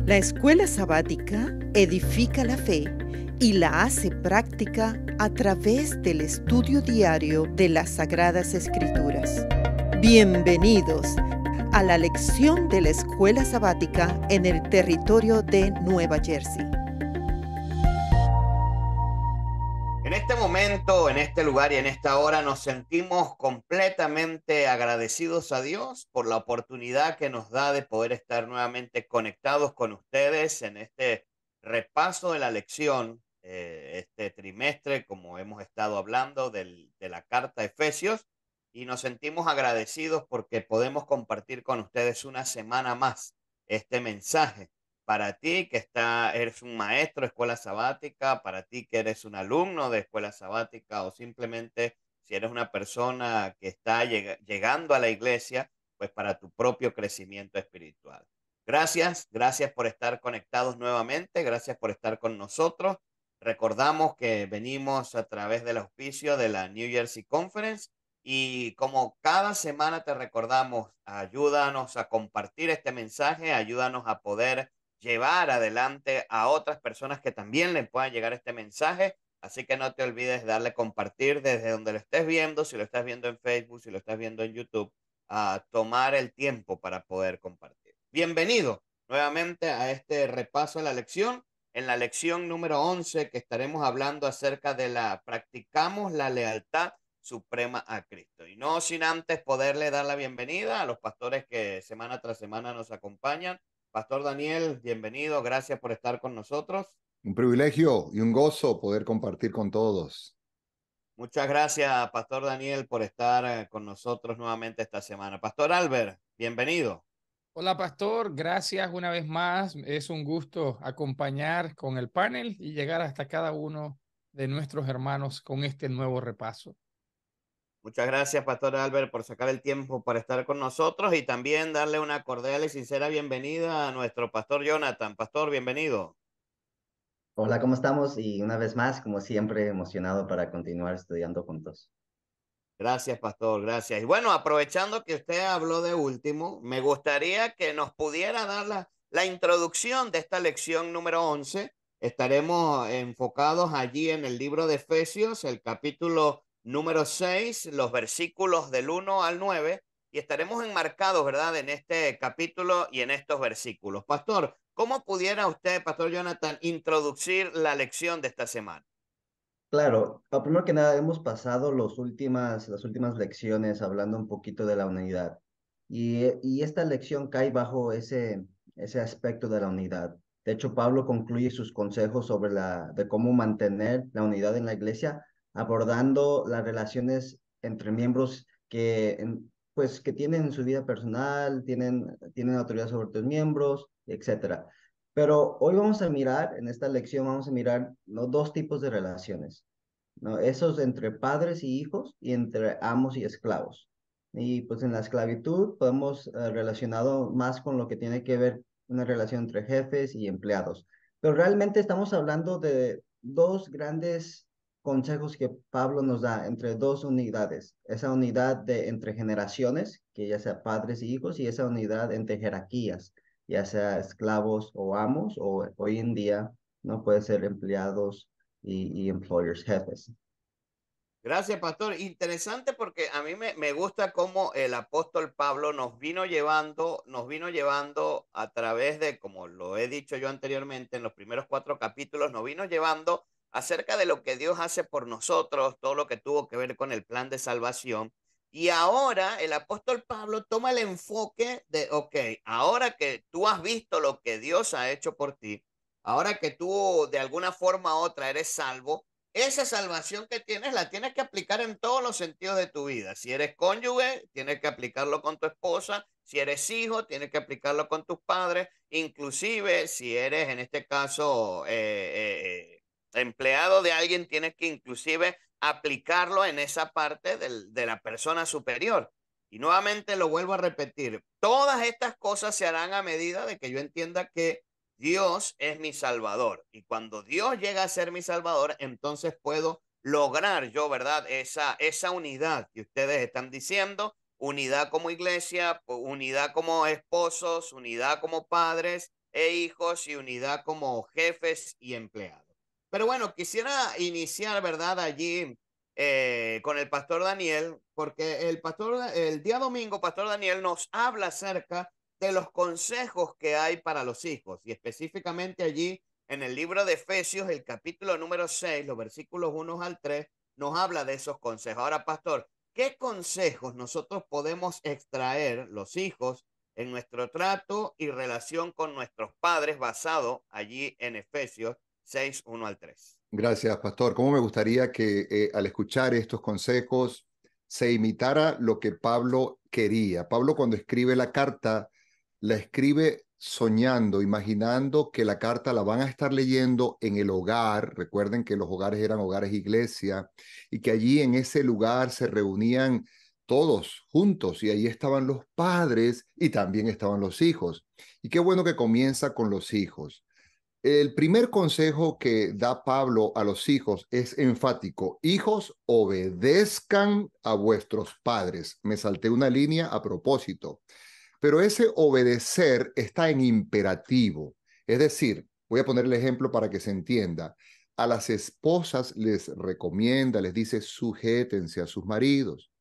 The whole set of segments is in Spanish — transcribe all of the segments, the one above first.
La escuela sabática edifica la fe y la hace práctica a través del estudio diario de las Sagradas Escrituras. Bienvenidos a la lección de la escuela sabática en el territorio de Nueva Jersey. En este momento, en este lugar y en esta hora nos sentimos completamente agradecidos a Dios por la oportunidad que nos da de poder estar nuevamente conectados con ustedes en este repaso de la lección, este trimestre, como hemos estado hablando de la carta a Efesios, y nos sentimos agradecidos porque podemos compartir con ustedes una semana más este mensaje para ti eres un maestro de escuela sabática, para ti que eres un alumno de escuela sabática o simplemente si eres una persona que está llegando a la iglesia, pues para tu propio crecimiento espiritual. Gracias por estar conectados nuevamente, gracias por estar con nosotros. Recordamos que venimos a través del auspicio de la New Jersey Conference y como cada semana te recordamos, ayúdanos a compartir este mensaje, ayúdanos a poder llevar adelante a otras personas que también le puedan llegar este mensaje. Así que no te olvides darle compartir desde donde lo estés viendo, si lo estás viendo en Facebook, si lo estás viendo en YouTube, a tomar el tiempo para poder compartir. Bienvenido nuevamente a este repaso de la lección. En la lección número 11 que estaremos hablando acerca de practicamos la lealtad suprema a Cristo. Y no sin antes poderle dar la bienvenida a los pastores que semana tras semana nos acompañan. Pastor Daniel, bienvenido, gracias por estar con nosotros. Un privilegio y un gozo poder compartir con todos. Muchas gracias, Pastor Daniel, por estar con nosotros nuevamente esta semana. Pastor Albert, bienvenido. Hola, pastor. Gracias una vez más. Es un gusto acompañar con el panel y llegar hasta cada uno de nuestros hermanos con este nuevo repaso. Muchas gracias, Pastor Albert, por sacar el tiempo para estar con nosotros y también darle una cordial y sincera bienvenida a nuestro Pastor Jonathan. Pastor, bienvenido. Hola, ¿cómo estamos? Y una vez más, como siempre, emocionado para continuar estudiando juntos. Gracias, pastor, gracias. Y bueno, aprovechando que usted habló de último, me gustaría que nos pudiera dar la introducción de esta lección número 11. Estaremos enfocados allí en el libro de Efesios, el capítulo número 6, los versículos del 1 al 9, y estaremos enmarcados, ¿verdad?, en este capítulo y en estos versículos. Pastor, ¿cómo pudiera usted, Pastor Jonathan, introducir la lección de esta semana? Claro, primero que nada, hemos pasado las últimas lecciones hablando un poquito de la unidad. Y esta lección cae bajo ese aspecto de la unidad. De hecho, Pablo concluye sus consejos sobre de cómo mantener la unidad en la iglesia, abordando las relaciones entre miembros pues, que tienen su vida personal, tienen autoridad sobre otros miembros, etcétera. Pero hoy vamos a mirar, en esta lección vamos a mirar los dos tipos de relaciones, ¿no? Esos entre padres y hijos y entre amos y esclavos. Y pues en la esclavitud podemos relacionado más con lo que tiene que ver una relación entre jefes y empleados. Pero realmente estamos hablando de dos grandes consejos que Pablo nos da entre dos unidades. Esa unidad entre generaciones, que ya sea padres y hijos, y esa unidad entre jerarquías, ya sea esclavos o amos, o hoy en día no puede ser empleados y employers, jefes. Gracias, pastor. Interesante porque a mí me gusta cómo el apóstol Pablo nos vino llevando a través de, como lo he dicho yo anteriormente, en los primeros 4 capítulos, nos vino llevando acerca de lo que Dios hace por nosotros, todo lo que tuvo que ver con el plan de salvación. Y ahora el apóstol Pablo toma el enfoque de, ok, ahora que tú has visto lo que Dios ha hecho por ti, ahora que tú de alguna forma u otra eres salvo, esa salvación que tienes la tienes que aplicar en todos los sentidos de tu vida. Si eres cónyuge, tienes que aplicarlo con tu esposa. Si eres hijo, tienes que aplicarlo con tus padres. Inclusive, si eres, en este caso, empleado de alguien, tienes que inclusive aplicarlo en esa parte de la persona superior. Y nuevamente lo vuelvo a repetir, todas estas cosas se harán a medida de que yo entienda que Dios es mi salvador. Y cuando Dios llega a ser mi salvador, entonces puedo lograr yo, ¿verdad? Esa unidad que ustedes están diciendo, unidad como iglesia, unidad como esposos, unidad como padres, e hijos y unidad como jefes y empleados. Pero bueno, quisiera iniciar, ¿verdad? Allí con el pastor Daniel, porque el día domingo, pastor Daniel nos habla acerca de los consejos que hay para los hijos y específicamente allí en el libro de Efesios, el capítulo número 6, los versículos 1 al 3, nos habla de esos consejos. Ahora, pastor, ¿qué consejos nosotros podemos extraer los hijos en nuestro trato y relación con nuestros padres basado allí en Efesios 6, 1 al 3? Gracias, pastor. ¿Cómo me gustaría que al escuchar estos consejos se imitara lo que Pablo quería? Pablo cuando escribe la carta, la escribe soñando, imaginando que la carta la van a estar leyendo en el hogar. Recuerden que los hogares eran hogares iglesia y que allí en ese lugar se reunían todos juntos y ahí estaban los padres y también estaban los hijos. Y qué bueno que comienza con los hijos. El primer consejo que da Pablo a los hijos es enfático. Hijos, obedezcan a vuestros padres. Me salté una línea a propósito, pero ese obedecer está en imperativo. Es decir, voy a poner el ejemplo para que se entienda. A las esposas les recomienda, les dice, sujétense a sus maridos.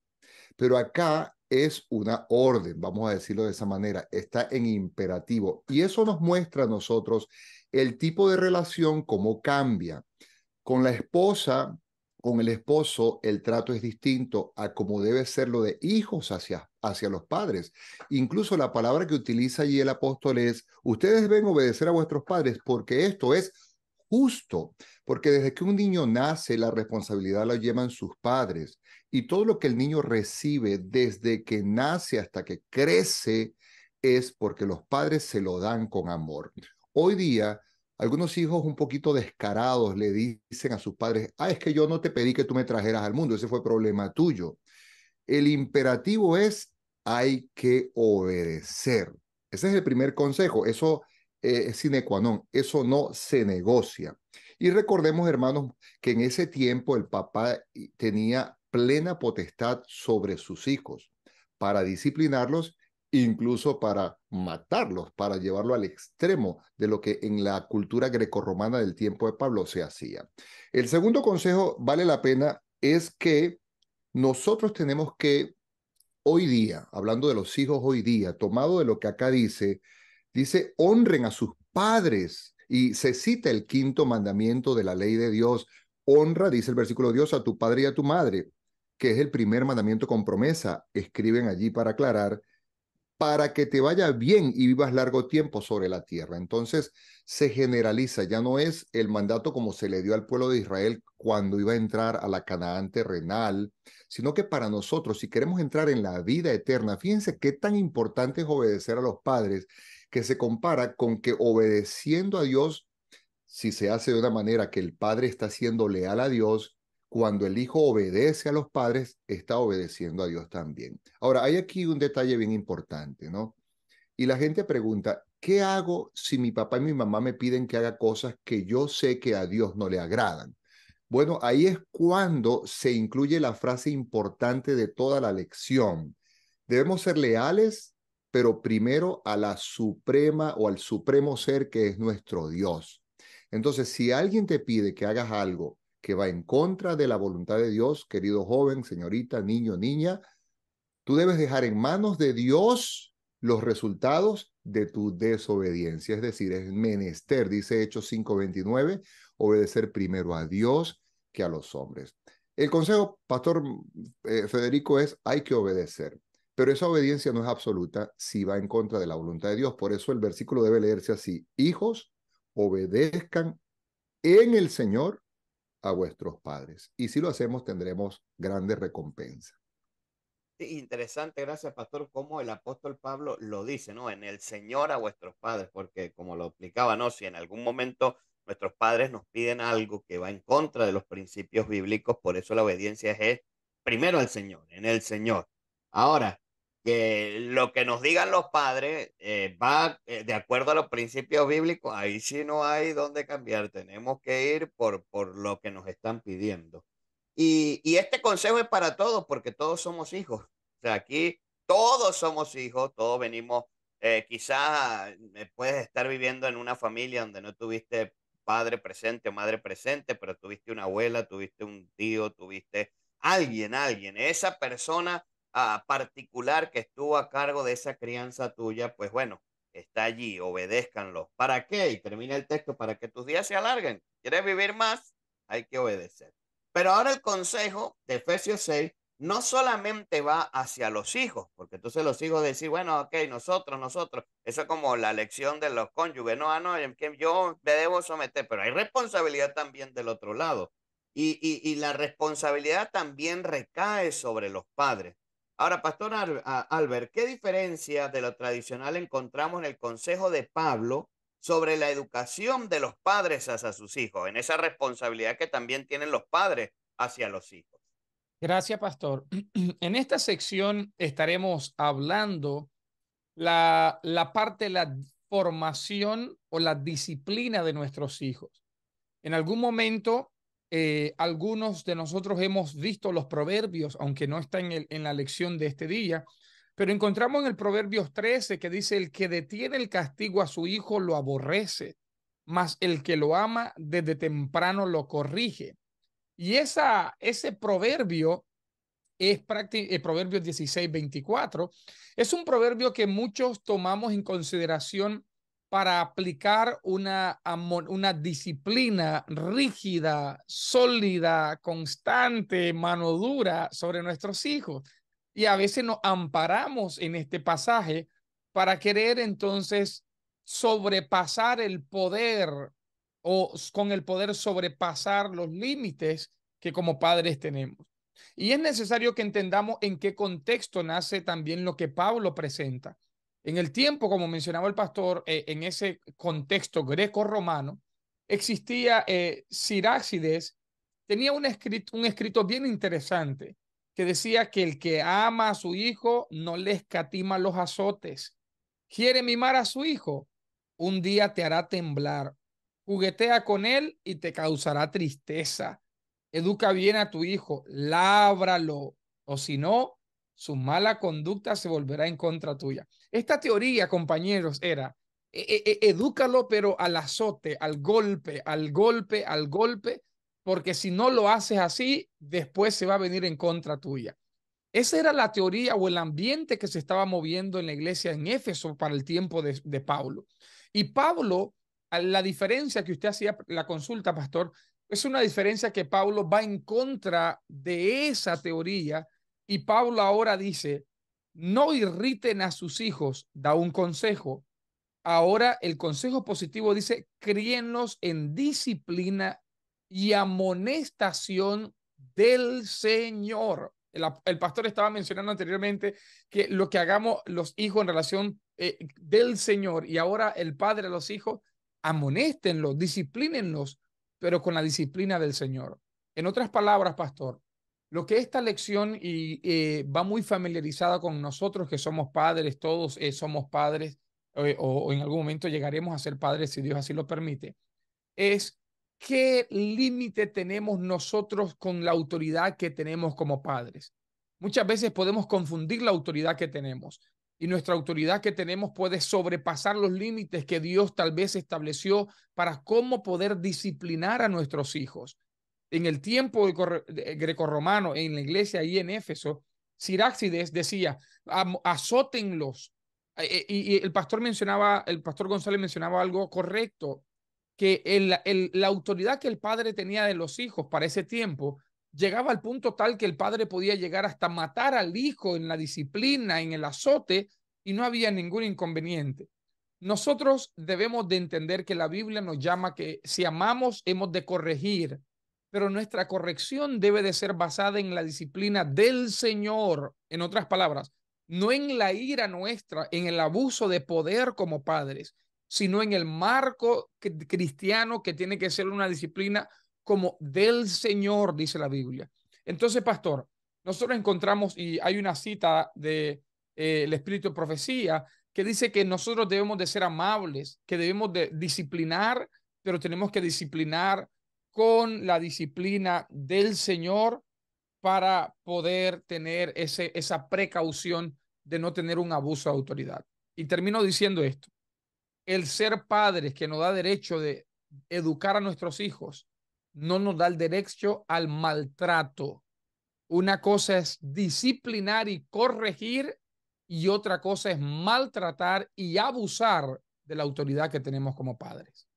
Pero acá es una orden, vamos a decirlo de esa manera, está en imperativo. Y eso nos muestra a nosotros el tipo de relación, cómo cambia. Con la esposa, con el esposo, el trato es distinto a como debe ser lo de hijos hacia los padres. Incluso la palabra que utiliza allí el apóstol es, ustedes deben obedecer a vuestros padres porque esto es justo, porque desde que un niño nace, la responsabilidad la llevan sus padres y todo lo que el niño recibe desde que nace hasta que crece es porque los padres se lo dan con amor. Hoy día, algunos hijos un poquito descarados le dicen a sus padres, es que yo no te pedí que tú me trajeras al mundo, ese fue problema tuyo. El imperativo es, hay que obedecer. Ese es el primer consejo, eso es sine qua non, eso no se negocia. Y recordemos, hermanos, que en ese tiempo el papá tenía plena potestad sobre sus hijos para disciplinarlos, incluso para matarlos, para llevarlo al extremo de lo que en la cultura grecorromana del tiempo de Pablo se hacía. El segundo consejo, vale la pena, es que nosotros tenemos que hoy día, hablando de los hijos hoy día, tomado de lo que acá dice, honren a sus padres. Y se cita el quinto mandamiento de la ley de Dios. Honra, dice el versículo de Dios, a tu padre y a tu madre, que es el primer mandamiento con promesa. Escriben allí para aclarar, para que te vaya bien y vivas largo tiempo sobre la tierra. Entonces se generaliza, ya no es el mandato como se le dio al pueblo de Israel cuando iba a entrar a la Canaán terrenal, sino que para nosotros, si queremos entrar en la vida eterna, fíjense qué tan importante es obedecer a los padres, que se compara con que obedeciendo a Dios, si se hace de una manera que el padre está siendo leal a Dios, cuando el hijo obedece a los padres, está obedeciendo a Dios también. Ahora, hay aquí un detalle bien importante, ¿no? Y la gente pregunta, ¿qué hago si mi papá y mi mamá me piden que haga cosas que yo sé que a Dios no le agradan? Bueno, ahí es cuando se incluye la frase importante de toda la lección. Debemos ser leales, pero primero a la suprema o al supremo ser que es nuestro Dios. Entonces, si alguien te pide que hagas algo que va en contra de la voluntad de Dios, querido joven, señorita, niño, niña, tú debes dejar en manos de Dios los resultados de tu desobediencia. Es decir, es menester, dice Hechos 5:29, obedecer primero a Dios que a los hombres. El consejo, Pastor Federico, es hay que obedecer. Pero esa obediencia no es absoluta si va en contra de la voluntad de Dios. Por eso el versículo debe leerse así. Hijos, obedezcan en el Señor a vuestros padres. Y si lo hacemos, tendremos grandes recompensas. Sí, interesante, gracias, pastor, como el apóstol Pablo lo dice, ¿no? En el Señor a vuestros padres, porque como lo explicaba, ¿no? Si en algún momento nuestros padres nos piden algo que va en contra de los principios bíblicos, por eso la obediencia es primero al Señor, en el Señor. Ahora, que lo que nos digan los padres va de acuerdo a los principios bíblicos, ahí sí no hay dónde cambiar, tenemos que ir por lo que nos están pidiendo. Y este consejo es para todos porque todos somos hijos. O sea, aquí todos somos hijos, todos venimos Quizás puedes estar viviendo en una familia donde no tuviste padre presente o madre presente, pero tuviste una abuela, tuviste un tío, tuviste alguien. Esa persona particular que estuvo a cargo de esa crianza tuya, pues bueno, está allí, obedézcanlo. ¿Para qué? Y termina el texto, para que tus días se alarguen. ¿Quieres vivir más? Hay que obedecer. Pero ahora el consejo de Efesios 6 no solamente va hacia los hijos, porque entonces los hijos decir, bueno, ok, nosotros, eso es como la lección de los cónyuges, no, no, que yo me debo someter, pero hay responsabilidad también del otro lado. Y la responsabilidad también recae sobre los padres. Ahora, Pastor Albert, ¿qué diferencia de lo tradicional encontramos en el consejo de Pablo sobre la educación de los padres hacia sus hijos, en esa responsabilidad que también tienen los padres hacia los hijos? Gracias, pastor. En esta sección estaremos hablando la parte de la formación o la disciplina de nuestros hijos. En algún momento, algunos de nosotros hemos visto los proverbios, aunque no está en la lección de este día, pero encontramos en el Proverbios 13 que dice, el que detiene el castigo a su hijo lo aborrece, mas el que lo ama desde temprano lo corrige. Y ese proverbio es Proverbios 16:24. Es un proverbio que muchos tomamos en consideración para aplicar una disciplina rígida, sólida, constante, mano dura sobre nuestros hijos. Y a veces nos amparamos en este pasaje para querer entonces sobrepasar el poder o con el poder sobrepasar los límites que como padres tenemos. Y es necesario que entendamos en qué contexto nace también lo que Pablo presenta. En el tiempo, como mencionaba el pastor, en ese contexto greco-romano, existía Cirácides, tenía un escrito bien interesante que decía que el que ama a su hijo no le escatima los azotes. Quiere mimar a su hijo, un día te hará temblar. Juguetea con él y te causará tristeza. Educa bien a tu hijo, lábralo, o si no, su mala conducta se volverá en contra tuya. Esta teoría, compañeros, era edúcalo, pero al azote, al golpe, al golpe, al golpe, porque si no lo haces así, después se va a venir en contra tuya. Esa era la teoría o el ambiente que se estaba moviendo en la iglesia en Éfeso para el tiempo de Pablo. Y Pablo, a la diferencia que usted hacía la consulta, pastor, es una diferencia que Pablo va en contra de esa teoría y Pablo ahora dice, no irriten a sus hijos, da un consejo. Ahora el consejo positivo dice, críenlos en disciplina y amonestación del Señor. El pastor estaba mencionando anteriormente que lo que hagamos los hijos en relación del Señor y ahora el padre a los hijos, amonéstenlos, disciplínenlos, pero con la disciplina del Señor. En otras palabras, pastor, lo que esta lección va muy familiarizada con nosotros que somos padres, todos somos padres o en algún momento llegaremos a ser padres si Dios así lo permite, es qué límite tenemos nosotros con la autoridad que tenemos como padres. Muchas veces podemos confundir la autoridad que tenemos y nuestra autoridad que tenemos puede sobrepasar los límites que Dios tal vez estableció para cómo poder disciplinar a nuestros hijos. En el tiempo grecorromano, en la iglesia y en Éfeso, Cirácides decía, azótenlos. Y el pastor González mencionaba algo correcto, que la autoridad que el padre tenía de los hijos para ese tiempo llegaba al punto tal que el padre podía llegar hasta matar al hijo en la disciplina, en el azote, y no había ningún inconveniente. Nosotros debemos de entender que la Biblia nos llama que si amamos hemos de corregir, pero nuestra corrección debe de ser basada en la disciplina del Señor. En otras palabras, no en la ira nuestra, en el abuso de poder como padres, sino en el marco cristiano que tiene que ser una disciplina como del Señor, dice la Biblia. Entonces, pastor, nosotros encontramos, y hay una cita de el Espíritu de Profecía, que dice que nosotros debemos de ser amables, que debemos de disciplinar, pero tenemos que disciplinar con la disciplina del Señor para poder tener esa precaución de no tener un abuso de autoridad. Y termino diciendo esto. El ser padres que nos da derecho de educar a nuestros hijos no nos da el derecho al maltrato. Una cosa es disciplinar y corregir y otra cosa es maltratar y abusar de la autoridad que tenemos como padres.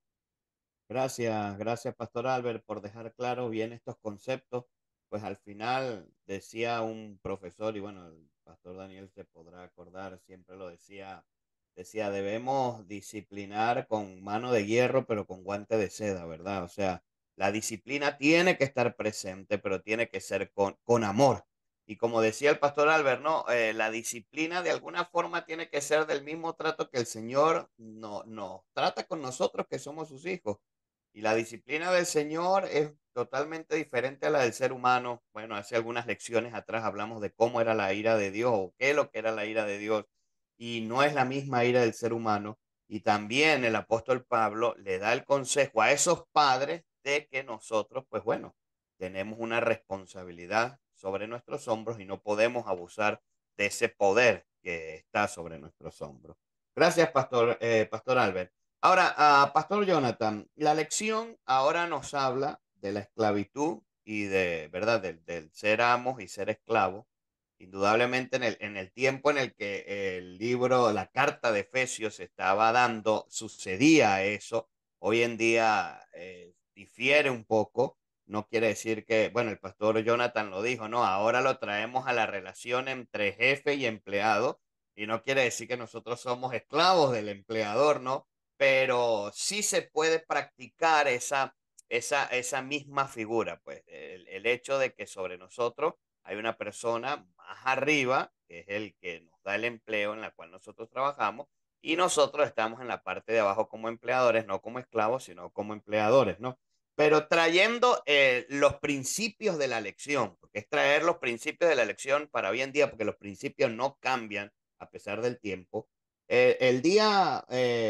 Gracias, gracias, Pastor Albert, por dejar claro bien estos conceptos. Pues al final decía un profesor, y bueno, el Pastor Daniel se podrá acordar, siempre lo decía, decía, debemos disciplinar con mano de hierro, pero con guante de seda, ¿verdad? O sea, la disciplina tiene que estar presente, pero tiene que ser con amor. Y como decía el Pastor Albert, ¿no? La disciplina de alguna forma tiene que ser del mismo trato que el Señor nos trata con nosotros, que somos sus hijos. Y la disciplina del Señor es totalmente diferente a la del ser humano. Bueno, hace algunas lecciones atrás hablamos de cómo era la ira de Dios o qué es lo que era la ira de Dios. Y no es la misma ira del ser humano. Y también el apóstol Pablo le da el consejo a esos padres de que nosotros, pues bueno, tenemos una responsabilidad sobre nuestros hombros y no podemos abusar de ese poder que está sobre nuestros hombros. Gracias, Pastor Albert. Ahora, Pastor Jonathan, la lección ahora nos habla de la esclavitud y de, ¿verdad?, del ser amos y ser esclavos. Indudablemente en el tiempo en el que el libro, la carta de Efesios se estaba dando, sucedía eso. Hoy en día difiere un poco. No quiere decir que, bueno, el pastor Jonathan lo dijo, no, ahora lo traemos a la relación entre jefe y empleado. Y no quiere decir que nosotros somos esclavos del empleador, ¿no? Pero sí se puede practicar esa misma figura, pues el hecho de que sobre nosotros hay una persona más arriba, que es el que nos da el empleo en la cual nosotros trabajamos, y nosotros estamos en la parte de abajo como empleadores, no como esclavos, sino como empleadores, ¿no? Pero trayendo los principios de la lección, porque es traer los principios de la lección para hoy en día, porque los principios no cambian a pesar del tiempo. El día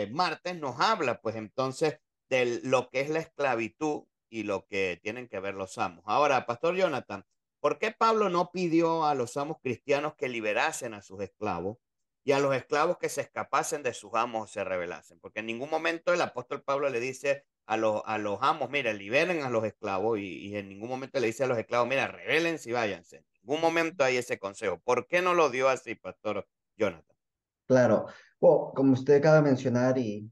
martes nos habla, pues entonces, de lo que es la esclavitud y lo que tienen que ver los amos. Ahora, Pastor Jonathan, ¿por qué Pablo no pidió a los amos cristianos que liberasen a sus esclavos y a los esclavos que se escapasen de sus amos o se rebelasen? Porque en ningún momento el apóstol Pablo le dice a los amos, mira, liberen a los esclavos y en ningún momento le dice a los esclavos, mira, rebélense y váyanse. En ningún momento hay ese consejo. ¿Por qué no lo dio así, Pastor Jonathan? Claro, bueno, como usted acaba de mencionar, y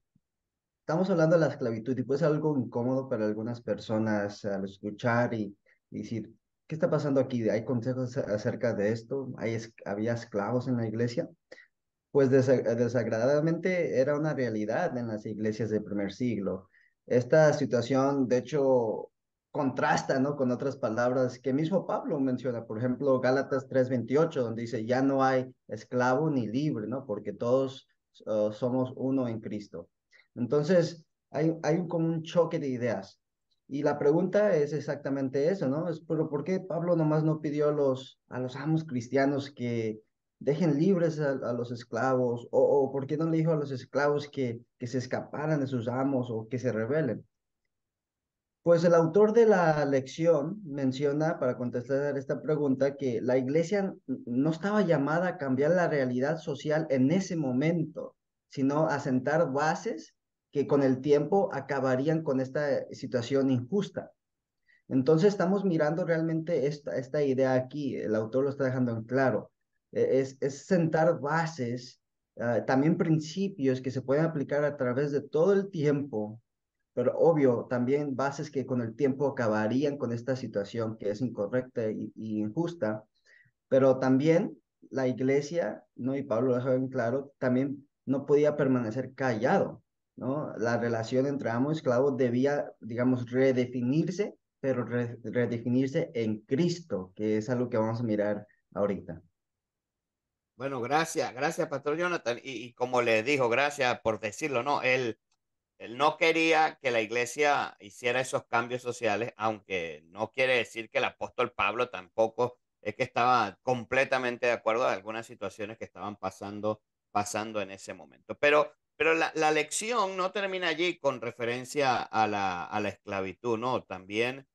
estamos hablando de la esclavitud, y puede ser algo incómodo para algunas personas al escuchar y decir, ¿qué está pasando aquí? ¿Hay consejos acerca de esto? ¿Había esclavos en la iglesia? Pues desagradablemente era una realidad en las iglesias del primer siglo. Esta situación, de hecho, contrasta, ¿no?, con otras palabras que mismo Pablo menciona, por ejemplo, Gálatas 3:28, donde dice, ya no hay esclavo ni libre, ¿no?, porque todos somos uno en Cristo. Entonces, como un choque de ideas. Y la pregunta es exactamente eso, ¿no? Pero ¿por qué Pablo nomás no pidió a los amos cristianos que dejen libres a los esclavos? O ¿por qué no le dijo a los esclavos que se escaparan de sus amos o que se rebelen? Pues el autor de la lección menciona, para contestar esta pregunta, que la iglesia no estaba llamada a cambiar la realidad social en ese momento, sino a sentar bases que con el tiempo acabarían con esta situación injusta. Entonces estamos mirando realmente esta idea aquí, el autor lo está dejando en claro. Es sentar bases, también principios que se pueden aplicar a través de todo el tiempo, pero obvio, también bases que con el tiempo acabarían con esta situación que es incorrecta y injusta, pero también la iglesia, ¿no? Y Pablo lo dejó en claro, también no podía permanecer callado, ¿no? La relación entre amo y esclavo debía, digamos, redefinirse, pero redefinirse en Cristo, que es algo que vamos a mirar ahorita. Bueno, gracias, gracias, Pastor Jonathan. Y como le dijo, gracias por decirlo, ¿no? Él no quería que la iglesia hiciera esos cambios sociales, aunque no quiere decir que el apóstol Pablo tampoco es que estaba completamente de acuerdo en algunas situaciones que estaban pasando en ese momento. Pero la lección no termina allí con referencia a la esclavitud, ¿no? También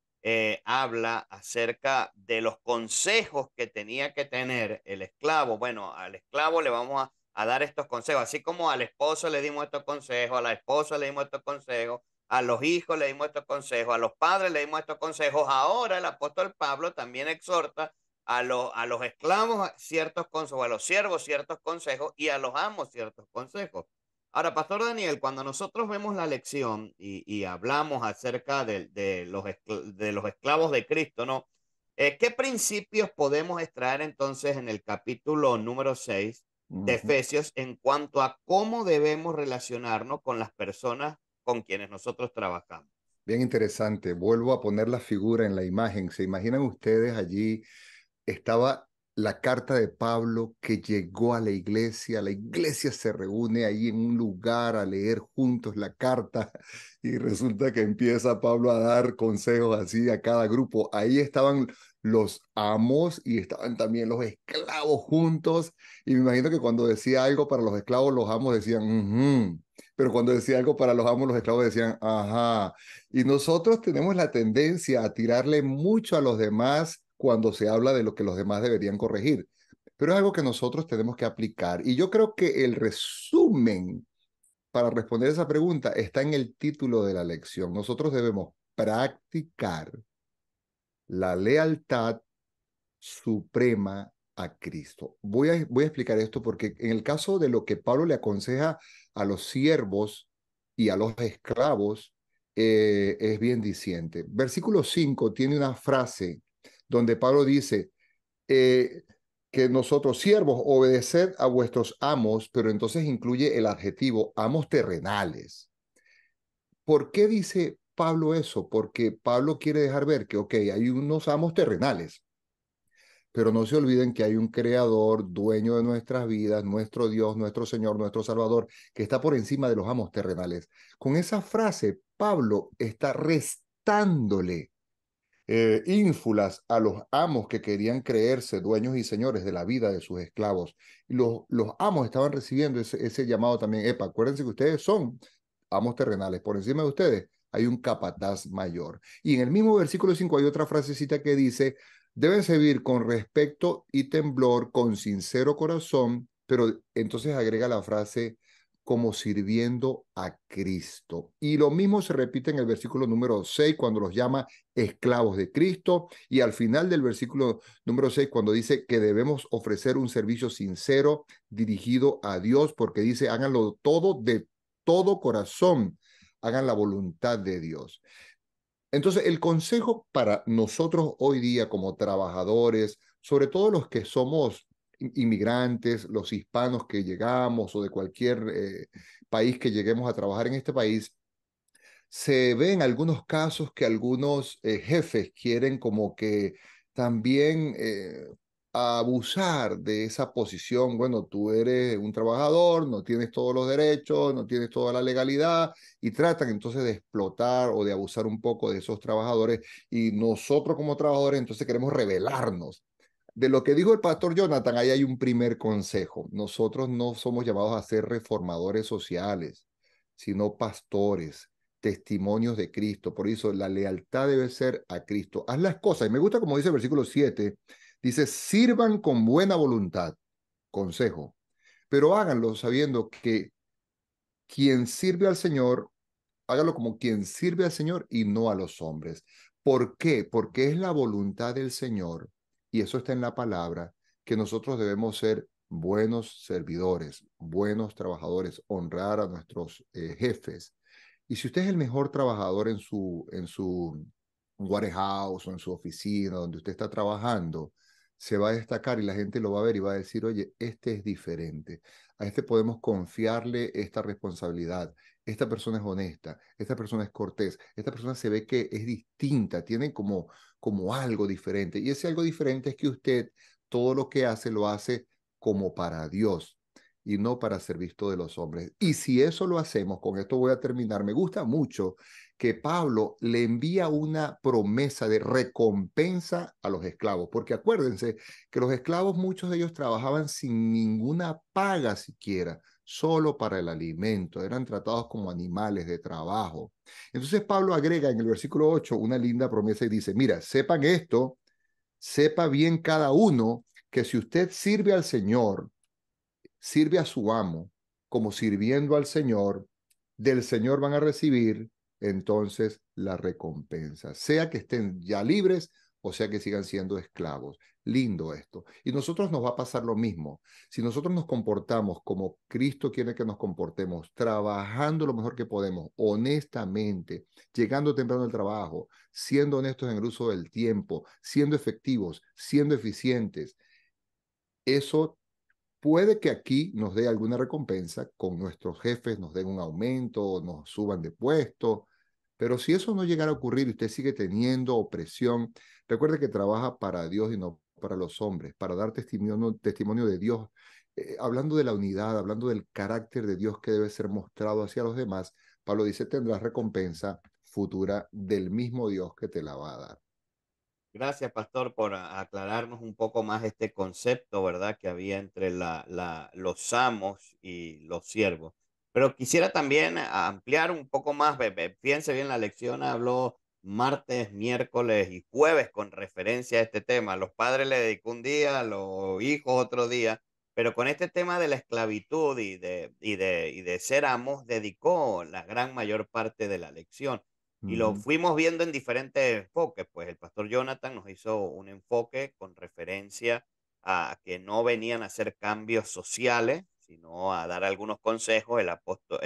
habla acerca de los consejos que tenía que tener el esclavo. Bueno, al esclavo le vamos a dar estos consejos, así como al esposo le dimos estos consejos, a la esposa le dimos estos consejos, a los hijos le dimos estos consejos, a los padres le dimos estos consejos. Ahora el apóstol Pablo también exhorta a los esclavos ciertos consejos, a los siervos ciertos consejos y a los amos ciertos consejos. Ahora, Pastor Daniel, cuando nosotros vemos la lección y hablamos acerca de los esclavos de Cristo, ¿no? ¿Qué principios podemos extraer entonces en el capítulo número 6 de Efesios en cuanto a cómo debemos relacionarnos con las personas con quienes nosotros trabajamos? Bien interesante. Vuelvo a poner la figura en la imagen. ¿Se imaginan ustedes allí? Estaba la carta de Pablo que llegó a la iglesia se reúne ahí en un lugar a leer juntos la carta y resulta que empieza Pablo a dar consejos así a cada grupo. Ahí estaban los amos y estaban también los esclavos juntos y me imagino que cuando decía algo para los esclavos, los amos decían, pero cuando decía algo para los amos, los esclavos decían, ajá. Y nosotros tenemos la tendencia a tirarle mucho a los demás cuando se habla de lo que los demás deberían corregir. Pero es algo que nosotros tenemos que aplicar. Y yo creo que el resumen para responder esa pregunta está en el título de la lección. Nosotros debemos practicar la lealtad suprema a Cristo. Voy a explicar esto porque en el caso de lo que Pablo le aconseja a los siervos y a los esclavos, es bien diciente. Versículo 5 tiene una frase donde Pablo dice que nosotros siervos obedeced a vuestros amos, pero entonces incluye el adjetivo amos terrenales. ¿Por qué dice Pablo eso? Porque Pablo quiere dejar ver que, ok, hay unos amos terrenales, pero no se olviden que hay un creador, dueño de nuestras vidas, nuestro Dios, nuestro Señor, nuestro Salvador, que está por encima de los amos terrenales. Con esa frase, Pablo está restándole ínfulas a los amos que querían creerse dueños y señores de la vida de sus esclavos. Y los amos estaban recibiendo ese llamado también. Epa, acuérdense que ustedes son amos terrenales. Por encima de ustedes hay un capataz mayor. Y en el mismo versículo 5 hay otra frasecita que dice, deben servir con respeto y temblor, con sincero corazón, pero entonces agrega la frase como sirviendo a Cristo. Y lo mismo se repite en el versículo número 6 cuando los llama esclavos de Cristo y al final del versículo número 6 cuando dice que debemos ofrecer un servicio sincero dirigido a Dios porque dice háganlo todo de todo corazón, hagan la voluntad de Dios. Entonces, el consejo para nosotros hoy día como trabajadores, sobre todo los que somos inmigrantes, los hispanos que llegamos o de cualquier país que lleguemos a trabajar en este país, se ve en algunos casos que algunos jefes quieren como que también abusar de esa posición. Bueno, tú eres un trabajador, no tienes todos los derechos, no tienes toda la legalidad y tratan entonces de explotar o de abusar un poco de esos trabajadores y nosotros como trabajadores entonces queremos rebelarnos. De lo que dijo el pastor Jonathan, ahí hay un primer consejo. Nosotros no somos llamados a ser reformadores sociales, sino pastores, testimonios de Cristo. Por eso la lealtad debe ser a Cristo. Haz las cosas. Y me gusta como dice el versículo 7, dice, sirvan con buena voluntad, consejo, pero háganlo sabiendo que quien sirve al Señor, hágalo como quien sirve al Señor y no a los hombres. ¿Por qué? Porque es la voluntad del Señor, y eso está en la palabra, que nosotros debemos ser buenos servidores, buenos trabajadores, honrar a nuestros jefes. Y si usted es el mejor trabajador en su warehouse o en su oficina donde usted está trabajando, se va a destacar y la gente lo va a ver y va a decir, oye, este es diferente. A este podemos confiarle esta responsabilidad. Esta persona es honesta, esta persona es cortés, esta persona se ve que es distinta, tiene como algo diferente. Y ese algo diferente es que usted todo lo que hace lo hace como para Dios y no para ser visto de los hombres. Y si eso lo hacemos, con esto voy a terminar, me gusta mucho que Pablo le envía una promesa de recompensa a los esclavos, porque acuérdense que los esclavos, muchos de ellos trabajaban sin ninguna paga siquiera, solo para el alimento, eran tratados como animales de trabajo. Entonces Pablo agrega en el versículo 8 una linda promesa y dice, mira, sepan esto, sepa bien cada uno que si usted sirve al Señor, sirve a su amo como sirviendo al Señor, del Señor van a recibir entonces la recompensa, sea que estén ya libres o sea que sigan siendo esclavos. Lindo esto. Y nosotros nos va a pasar lo mismo. Si nosotros nos comportamos como Cristo quiere que nos comportemos, trabajando lo mejor que podemos, honestamente, llegando temprano al trabajo, siendo honestos en el uso del tiempo, siendo efectivos, siendo eficientes, eso puede que aquí nos dé alguna recompensa, con nuestros jefes nos den un aumento, nos suban de puesto, pero si eso no llegara a ocurrir y usted sigue teniendo opresión, recuerde que trabaja para Dios y no para los hombres, para dar testimonio de Dios, hablando de la unidad, hablando del carácter de Dios que debe ser mostrado hacia los demás. Pablo dice, tendrás recompensa futura del mismo Dios que te la va a dar. Gracias, pastor, por aclararnos un poco más este concepto, ¿verdad? Que había entre los amos y los siervos. Pero quisiera también ampliar un poco más. Fíjense bien, la lección habló martes, miércoles y jueves con referencia a este tema. Los padres le dedicó un día, los hijos otro día, pero con este tema de la esclavitud y de ser amos, dedicó la gran mayor parte de la lección. Y lo fuimos viendo en diferentes enfoques, pues el pastor Jonathan nos hizo un enfoque con referencia a que no venían a hacer cambios sociales, sino a dar algunos consejos. El apóstol,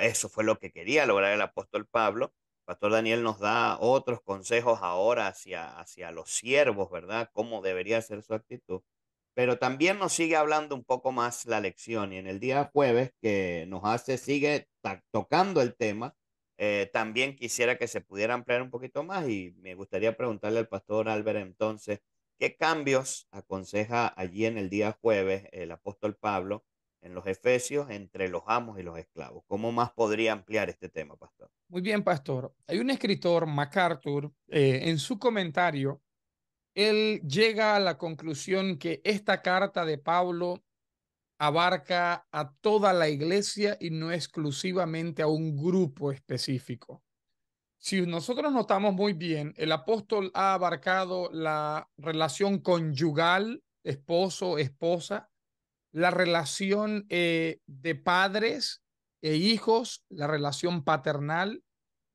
eso fue lo que quería lograr el apóstol Pablo. Pastor Daniel nos da otros consejos ahora hacia los siervos, ¿verdad? Cómo debería ser su actitud. Pero también nos sigue hablando un poco más la lección y en el día jueves que sigue tocando el tema. También quisiera que se pudiera ampliar un poquito más y me gustaría preguntarle al pastor Albert entonces, ¿qué cambios aconseja allí en el día jueves el apóstol Pablo en los Efesios entre los amos y los esclavos? ¿Cómo más podría ampliar este tema, pastor? Muy bien, pastor. Hay un escritor, MacArthur, en su comentario, él llega a la conclusión que esta carta de Pablo abarca a toda la iglesia y no exclusivamente a un grupo específico. Si nosotros notamos muy bien, el apóstol ha abarcado la relación conyugal, esposo, esposa, la relación de padres e hijos, la relación paternal,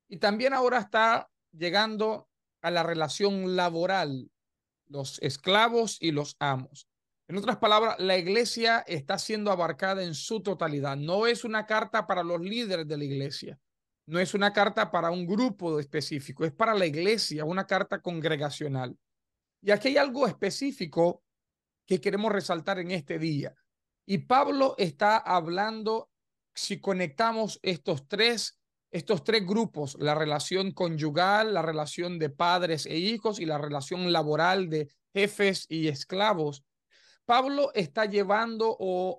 y también ahora está llegando a la relación laboral, los esclavos y los amos. En otras palabras, la iglesia está siendo abarcada en su totalidad. No es una carta para los líderes de la iglesia, no es una carta para un grupo específico, es para la iglesia, una carta congregacional. Y aquí hay algo específico que queremos resaltar en este día. Y Pablo está hablando, si conectamos estos tres grupos, la relación conyugal, la relación de padres e hijos y la relación laboral de jefes y esclavos, Pablo está llevando o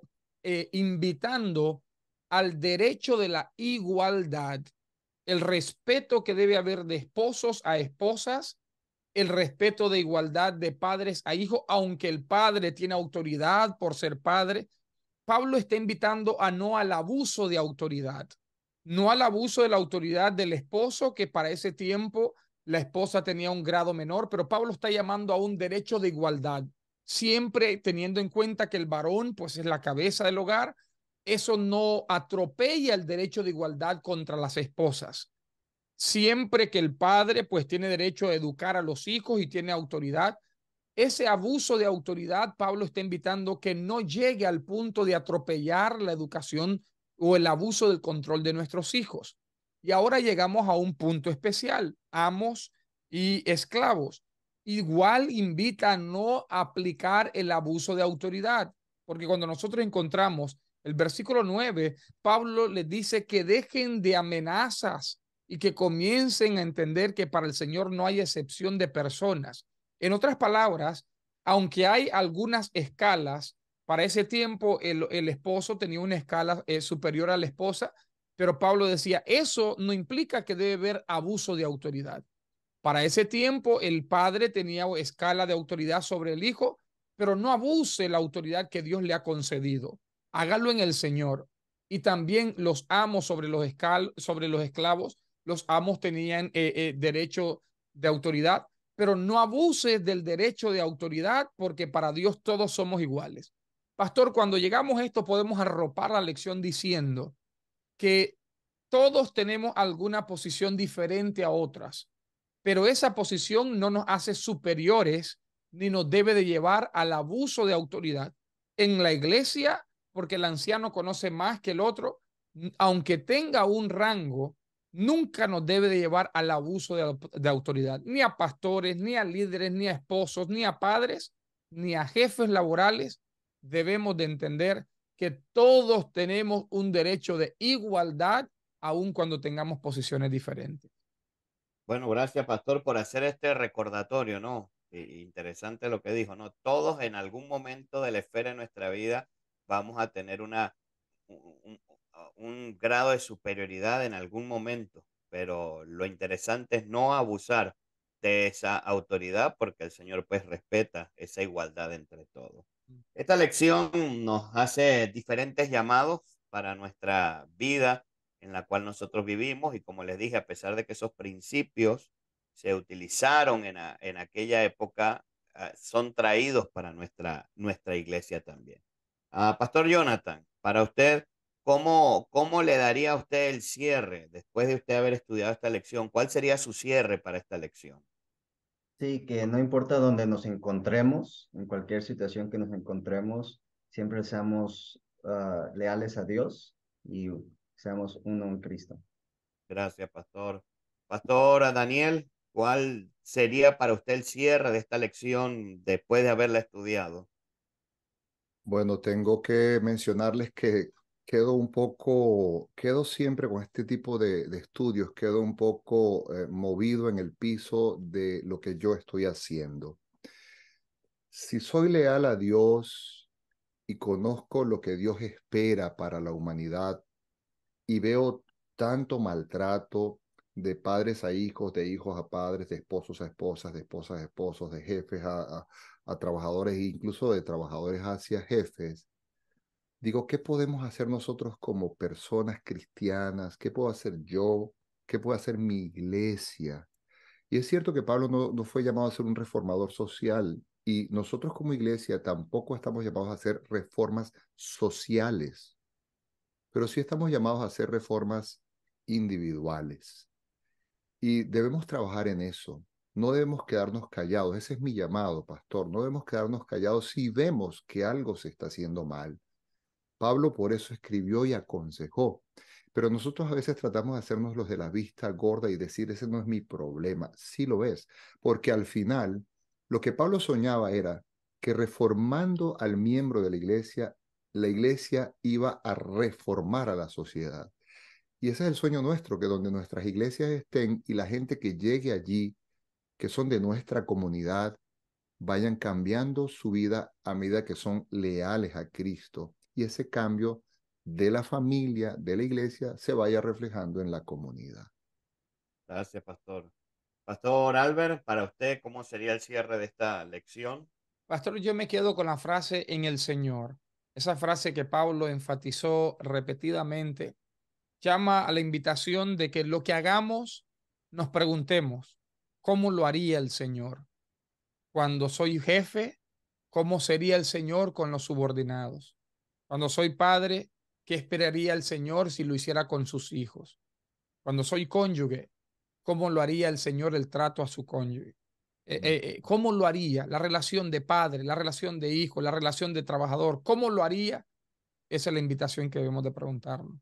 invitando al derecho de la igualdad, el respeto que debe haber de esposos a esposas, el respeto de igualdad de padres a hijos, aunque el padre tiene autoridad por ser padre. Pablo está invitando a no al abuso de autoridad, no al abuso de la autoridad del esposo, que para ese tiempo la esposa tenía un grado menor, pero Pablo está llamando a un derecho de igualdad, siempre teniendo en cuenta que el varón pues es la cabeza del hogar. Eso no atropella el derecho de igualdad contra las esposas. Siempre que el padre pues tiene derecho a educar a los hijos y tiene autoridad, ese abuso de autoridad, Pablo está invitando que no llegue al punto de atropellar la educación o el abuso del control de nuestros hijos. Y ahora llegamos a un punto especial, amos y esclavos. Igual invita a no aplicar el abuso de autoridad, porque cuando nosotros encontramos el versículo 9, Pablo les dice que dejen de amenazas y que comiencen a entender que para el Señor no hay excepción de personas. En otras palabras, aunque hay algunas escalas, para ese tiempo el esposo tenía una escala superior a la esposa, pero Pablo decía, eso no implica que debe haber abuso de autoridad. Para ese tiempo el padre tenía escala de autoridad sobre el hijo, pero no abuse la autoridad que Dios le ha concedido. Hágalo en el Señor. Y también los amos sobre sobre los esclavos, los amos tenían derecho de autoridad, pero no abuses del derecho de autoridad porque para Dios todos somos iguales. Pastor, cuando llegamos a esto podemos arropar la lección diciendo que todos tenemos alguna posición diferente a otras, pero esa posición no nos hace superiores ni nos debe de llevar al abuso de autoridad. En la iglesia, porque el anciano conoce más que el otro, aunque tenga un rango, nunca nos debe de llevar al abuso de autoridad, ni a pastores, ni a líderes, ni a esposos, ni a padres, ni a jefes laborales. Debemos de entender que todos tenemos un derecho de igualdad, aun cuando tengamos posiciones diferentes. Bueno, gracias, pastor, por hacer este recordatorio, ¿no? Interesante lo que dijo, ¿no? Todos en algún momento de la esfera de nuestra vida vamos a tener un grado de superioridad en algún momento, pero lo interesante es no abusar de esa autoridad porque el Señor pues respeta esa igualdad entre todos. Esta lección nos hace diferentes llamados para nuestra vida en la cual nosotros vivimos y como les dije, a pesar de que esos principios se utilizaron en aquella época, son traídos para nuestra iglesia también. Pastor Jonathan, para usted, ¿cómo le daría a usted el cierre después de usted haber estudiado esta lección? ¿Cuál sería su cierre para esta lección? Sí, que no importa dónde nos encontremos, en cualquier situación que nos encontremos, siempre seamos leales a Dios y seamos uno en Cristo. Gracias, pastor. Pastora Daniel, ¿cuál sería para usted el cierre de esta lección después de haberla estudiado? Bueno, tengo que mencionarles que quedo siempre con este tipo de estudios, quedo un poco movido en el piso de lo que yo estoy haciendo. Si soy leal a Dios y conozco lo que Dios espera para la humanidad y veo tanto maltrato de padres a hijos, de hijos a padres, de esposos a esposas, de esposas a esposos, de jefes a trabajadores e incluso de trabajadores hacia jefes, digo, ¿qué podemos hacer nosotros como personas cristianas? ¿Qué puedo hacer yo? ¿Qué puede hacer mi iglesia? Y es cierto que Pablo no fue llamado a ser un reformador social y nosotros como iglesia tampoco estamos llamados a hacer reformas sociales, pero sí estamos llamados a hacer reformas individuales. Y debemos trabajar en eso. No debemos quedarnos callados. Ese es mi llamado, pastor. No debemos quedarnos callados si vemos que algo se está haciendo mal. Pablo por eso escribió y aconsejó. Pero nosotros a veces tratamos de hacernos los de la vista gorda y decir, ese no es mi problema. Sí lo es, porque al final lo que Pablo soñaba era que reformando al miembro de la iglesia iba a reformar a la sociedad. Y ese es el sueño nuestro, que donde nuestras iglesias estén y la gente que llegue allí, que son de nuestra comunidad, vayan cambiando su vida a medida que son leales a Cristo. Y ese cambio de la familia, de la iglesia, se vaya reflejando en la comunidad. Gracias, pastor. Pastor Albert, para usted, ¿cómo sería el cierre de esta lección? Pastor, yo me quedo con la frase en el Señor. Esa frase que Pablo enfatizó repetidamente llama a la invitación de que lo que hagamos nos preguntemos, ¿cómo lo haría el Señor? Cuando soy jefe, ¿cómo sería el Señor con los subordinados? Cuando soy padre, ¿qué esperaría el Señor si lo hiciera con sus hijos? Cuando soy cónyuge, ¿cómo lo haría el Señor el trato a su cónyuge? ¿Cómo lo haría la relación de padre, la relación de hijo, la relación de trabajador? ¿Cómo lo haría? Esa es la invitación que debemos de preguntarnos.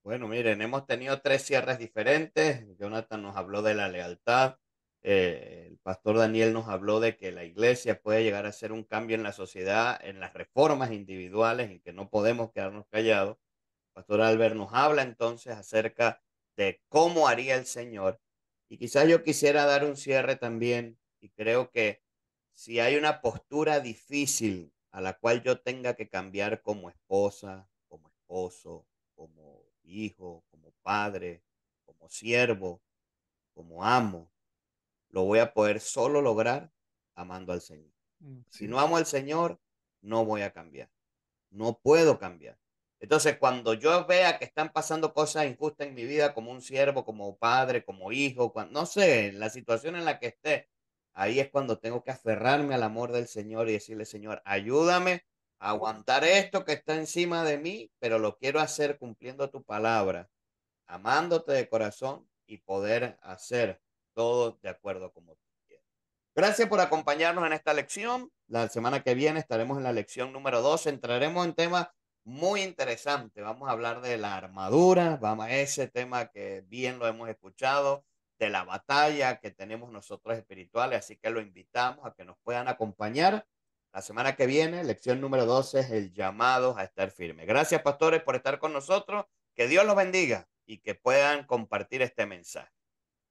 Bueno, miren, hemos tenido tres cierres diferentes. Jonathan nos habló de la lealtad. El pastor Daniel nos habló de que la iglesia puede llegar a hacer un cambio en la sociedad, en las reformas individuales, en que no podemos quedarnos callados. Pastor Albert nos habla entonces acerca de cómo haría el Señor. Y quizás yo quisiera dar un cierre también, y creo que si hay una postura difícil a la cual yo tenga que cambiar como esposa, como esposo, como hijo, como padre, como siervo, como amo, lo voy a poder solo lograr amando al Señor. Si Sí. no amo al Señor, no voy a cambiar. No puedo cambiar. Entonces, cuando yo vea que están pasando cosas injustas en mi vida, como un siervo, como padre, como hijo, no sé, la situación en la que esté, ahí es cuando tengo que aferrarme al amor del Señor y decirle, Señor, ayúdame aguantar esto que está encima de mí, pero lo quiero hacer cumpliendo tu palabra, amándote de corazón y poder hacer todo de acuerdo como tú quieres. Gracias por acompañarnos en esta lección. La semana que viene estaremos en la lección número 2. Entraremos en temas muy interesantes. Vamos a hablar de la armadura, vamos a ese tema que bien lo hemos escuchado, de la batalla que tenemos nosotros espirituales. Así que lo invitamos a que nos puedan acompañar. La semana que viene, lección número 12 es el llamado a estar firme. Gracias, pastores, por estar con nosotros. Que Dios los bendiga y que puedan compartir este mensaje.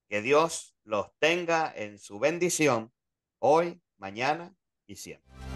Que Dios los tenga en su bendición hoy, mañana y siempre.